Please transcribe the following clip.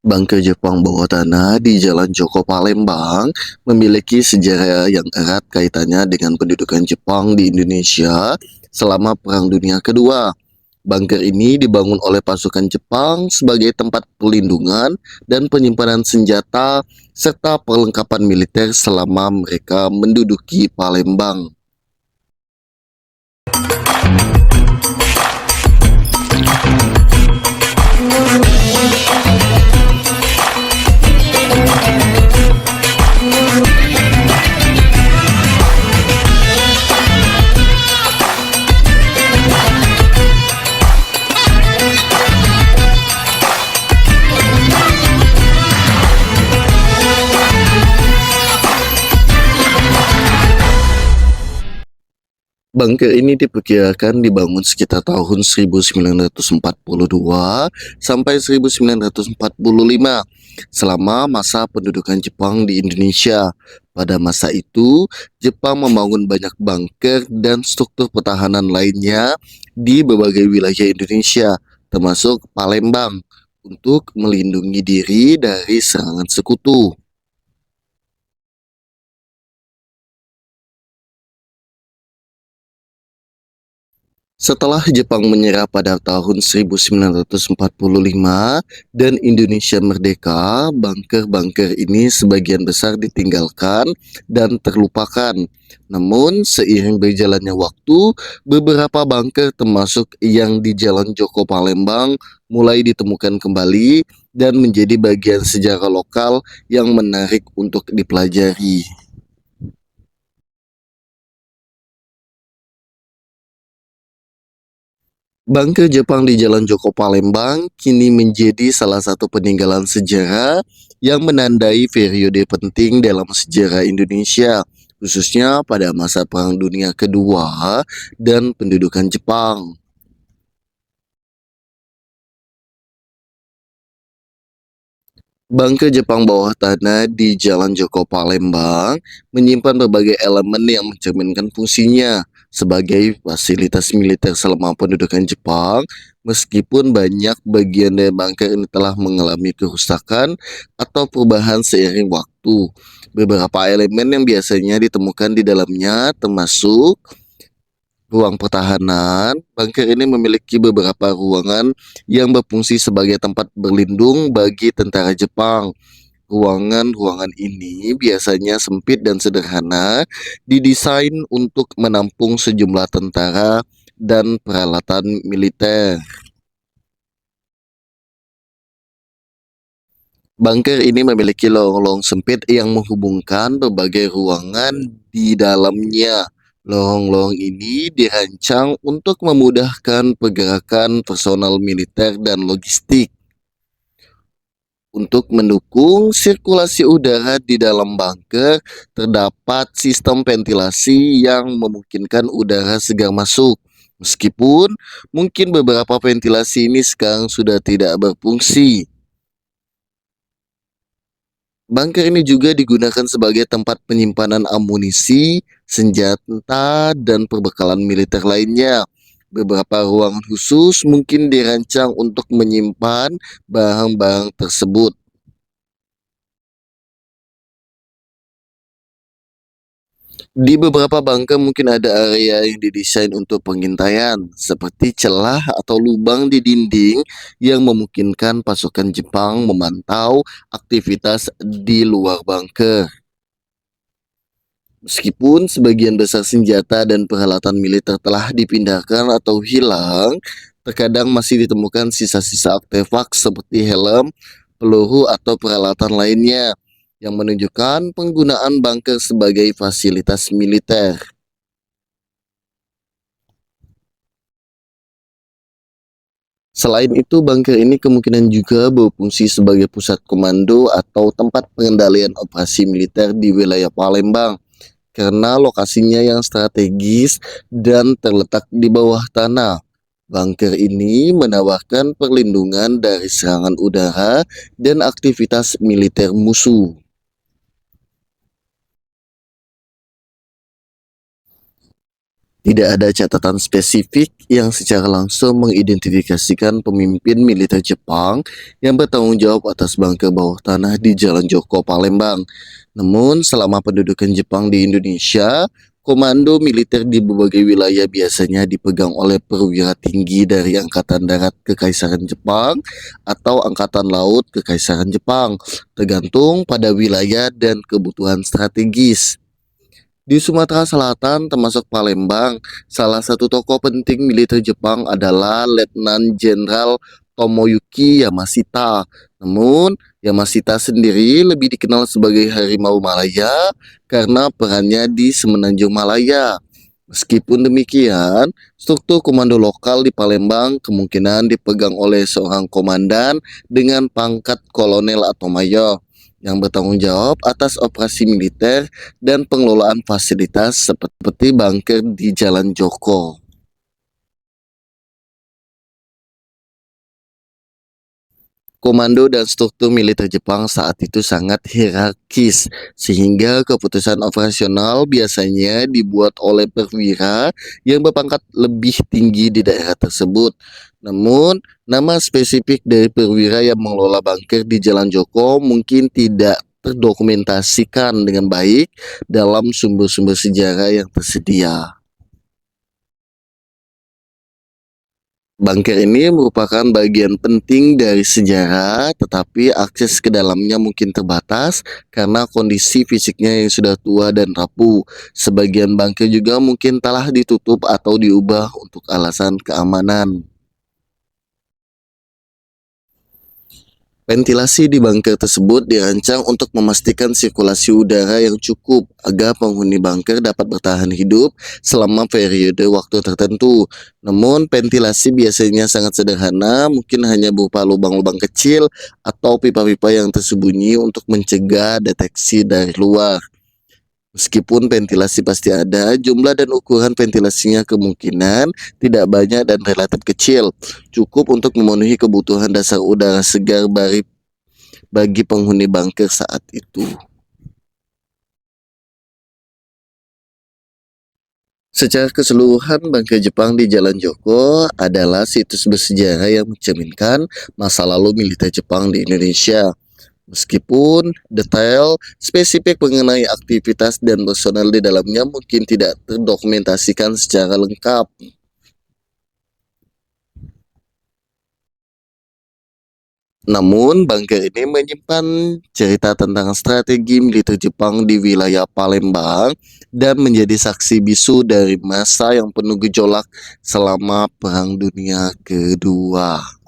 Bunker Jepang bawah tanah di Jalan Joko Palembang memiliki sejarah yang erat kaitannya dengan pendudukan Jepang di Indonesia selama Perang Dunia Kedua. Bunker ini dibangun oleh pasukan Jepang sebagai tempat pelindungan dan penyimpanan senjata serta perlengkapan militer selama mereka menduduki Palembang. Bunker ini diperkirakan dibangun sekitar tahun 1942 sampai 1945 selama masa pendudukan Jepang di Indonesia. Pada masa itu, Jepang membangun banyak bunker dan struktur pertahanan lainnya di berbagai wilayah Indonesia, termasuk Palembang, untuk melindungi diri dari serangan sekutu. Setelah Jepang menyerah pada tahun 1945 dan Indonesia merdeka, bunker-bunker ini sebagian besar ditinggalkan dan terlupakan. Namun, seiring berjalannya waktu, beberapa bunker termasuk yang di Jalan Joko Palembang mulai ditemukan kembali dan menjadi bagian sejarah lokal yang menarik untuk dipelajari. Bunker Jepang di Jalan Joko Palembang kini menjadi salah satu peninggalan sejarah yang menandai periode penting dalam sejarah Indonesia, khususnya pada masa Perang Dunia Kedua dan pendudukan Jepang. Bunker Jepang bawah tanah di Jalan Joko Palembang menyimpan berbagai elemen yang mencerminkan fungsinya sebagai fasilitas militer selama pendudukan Jepang, meskipun banyak bagian dari bunker ini telah mengalami kerusakan atau perubahan seiring waktu. Beberapa elemen yang biasanya ditemukan di dalamnya termasuk ruang pertahanan. Bunker ini memiliki beberapa ruangan yang berfungsi sebagai tempat berlindung bagi tentara Jepang. Ruangan-ruangan ini biasanya sempit dan sederhana, didesain untuk menampung sejumlah tentara dan peralatan militer. Bunker ini memiliki lorong-lorong sempit yang menghubungkan berbagai ruangan di dalamnya. Lorong-lorong ini dirancang untuk memudahkan pergerakan personal militer dan logistik. Untuk mendukung sirkulasi udara di dalam bunker, terdapat sistem ventilasi yang memungkinkan udara segar masuk. Meskipun mungkin beberapa ventilasi ini sekarang sudah tidak berfungsi. Bunker ini juga digunakan sebagai tempat penyimpanan amunisi, senjata, dan perbekalan militer lainnya. Beberapa ruangan khusus mungkin dirancang untuk menyimpan barang-barang tersebut. Di beberapa bunker mungkin ada area yang didesain untuk pengintaian, seperti celah atau lubang di dinding yang memungkinkan pasukan Jepang memantau aktivitas di luar bunker. Meskipun sebagian besar senjata dan peralatan militer telah dipindahkan atau hilang, terkadang masih ditemukan sisa-sisa artefak seperti helm, peluru, atau peralatan lainnya yang menunjukkan penggunaan bunker sebagai fasilitas militer. Selain itu, bunker ini kemungkinan juga berfungsi sebagai pusat komando atau tempat pengendalian operasi militer di wilayah Palembang karena lokasinya yang strategis dan terletak di bawah tanah. Bunker ini menawarkan perlindungan dari serangan udara dan aktivitas militer musuh. Tidak ada catatan spesifik yang secara langsung mengidentifikasikan pemimpin militer Jepang yang bertanggung jawab atas bunker bawah tanah di Jalan Joko, Palembang. Namun, selama pendudukan Jepang di Indonesia, komando militer di berbagai wilayah biasanya dipegang oleh perwira tinggi dari Angkatan Darat Kekaisaran Jepang atau Angkatan Laut Kekaisaran Jepang, tergantung pada wilayah dan kebutuhan strategis. Di Sumatera Selatan, termasuk Palembang, salah satu tokoh penting militer Jepang adalah Letnan Jenderal Tomoyuki Yamashita. Namun, Yamashita sendiri lebih dikenal sebagai Harimau Malaya karena perannya di Semenanjung Malaya. Meskipun demikian, struktur komando lokal di Palembang kemungkinan dipegang oleh seorang komandan dengan pangkat kolonel atau mayor yang bertanggung jawab atas operasi militer dan pengelolaan fasilitas seperti bunker di Jalan Joko. Komando dan struktur militer Jepang saat itu sangat hierarkis, sehingga keputusan operasional biasanya dibuat oleh perwira yang berpangkat lebih tinggi di daerah tersebut. Namun, nama spesifik dari perwira yang mengelola bunker di Jalan Joko mungkin tidak terdokumentasikan dengan baik dalam sumber-sumber sejarah yang tersedia. Bunker ini merupakan bagian penting dari sejarah, tetapi akses ke dalamnya mungkin terbatas karena kondisi fisiknya yang sudah tua dan rapuh. Sebagian bunker juga mungkin telah ditutup atau diubah untuk alasan keamanan. Ventilasi di bunker tersebut dirancang untuk memastikan sirkulasi udara yang cukup agar penghuni bunker dapat bertahan hidup selama periode waktu tertentu. Namun, ventilasi biasanya sangat sederhana, mungkin hanya berupa lubang-lubang kecil atau pipa-pipa yang tersembunyi untuk mencegah deteksi dari luar. Meskipun ventilasi pasti ada, jumlah dan ukuran ventilasinya kemungkinan tidak banyak dan relatif kecil, cukup untuk memenuhi kebutuhan dasar udara segar bagi penghuni bunker saat itu. Secara keseluruhan, bunker Jepang di Jalan Joko adalah situs bersejarah yang mencerminkan masa lalu militer Jepang di Indonesia. Meskipun detail spesifik mengenai aktivitas dan personel di dalamnya mungkin tidak terdokumentasikan secara lengkap. Namun, bunker ini menyimpan cerita tentang strategi militer Jepang di wilayah Palembang dan menjadi saksi bisu dari masa yang penuh gejolak selama Perang Dunia Kedua.